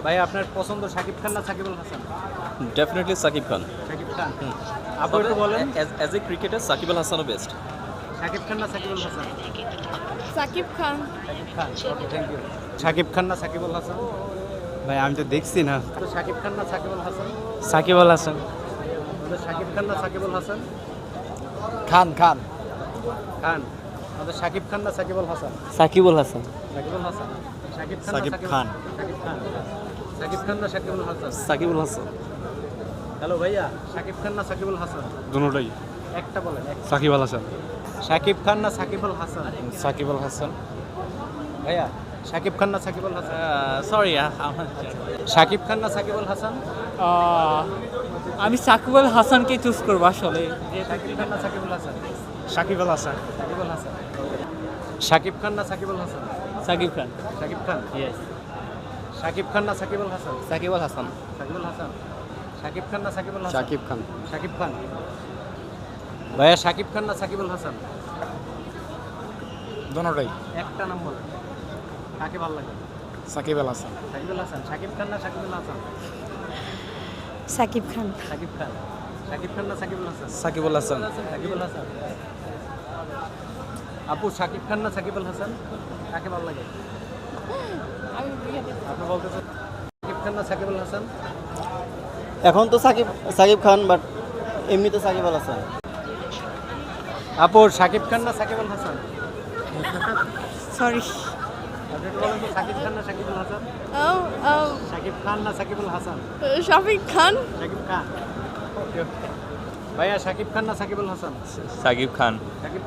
ভাই আপনার পছন্দ শাকিব খান না সাকিব আল হাসান? ডেফিনেটলি সাকিব খান। শাকিব খান। আপনি একটু বলেন as a cricketer Sakib Al হাসানও বেস্ট। শাকিব খান না Sakib Al Hasan? Sakib Khan. Shakib Khan. Okay, thank you. Shakib Khan না সাকিব আল হাসান? ভাই আমি তো দেখছি না। তো শাকিব খান না সাকিব আল হাসান? সাকিব আল হাসান। আমাদের শাকিব খান না সাকিব আল হাসান? খান খান খান। আমাদের শাকিব খান না সাকিব আল হাসান? সাকিব আল হাসান। সাকিব আল হাসান। শাকিব খান না সাকিব সাকিব খান। শাকিব খান। শাকিব খান না সাকিব আল হাসান? সাকিব আল হাসান। হ্যালো ভাইয়া, শাকিব খান না সাকিব আল হাসান? দুটোটাই। একটা বলেন। সাকিব আল হাসান। শাকিব খান না সাকিব আল হাসান? সাকিব আল হাসান। ভাইয়া, শাকিব খান না সাকিব আল হাসান? সরি শাকিব খান না সাকিব আল হাসান? আমি সাকিব আল হাসানকে চুজ করবো আসলে। শাকিব খান না সাকিব আল হাসান? সাকিব আল হাসান। সাকিব আল হাসান। শাকিব খান না সাকিব আল হাসান? সাকিব খান। শাকিব খান। ইয়েস। শাকিব খান না সাকিব আল হাসান? সাকিব আল হাসান। সাকিব আল হাসান। শাকিব খান না সাকিব আল হাসান? সাকিব খান। শাকিব খান। ভাইয়া, শাকিব খান না সাকিব আল হাসান? দুটোটাই। একটা নাম বলেন, কাকে ভালো লাগে? সাকিব আল হাসান। সাকিব আল হাসান। শাকিব খান না সাকিব আল হাসান? সাকিব খান। শাকিব খান। শাকিব খান না সাকিব আল হাসান? সাকিব আল হাসান। সাকিব আল হাসান। আপু, শাকিব খান না সাকিব আল হাসান? কাকে ভালো লাগে? আপনি বলতেছেন শাকিব খান না সাকিব আল হাসান? এখন তো সাকিব খান, বাট এমনি তো সাকিব আল হাসান। আপু, শাকিব খান না সাকিব আল হাসান? সরি। আপনি একটু বলেন তো, শাকিব খান না সাকিব আল হাসান? শাকিব খান না সাকিব আল হাসান? শাফিক খান। শাকিব খান। ভাইয়া, শাকিব খান না সাকিব আল হাসান? সাকিব খান। শাকিব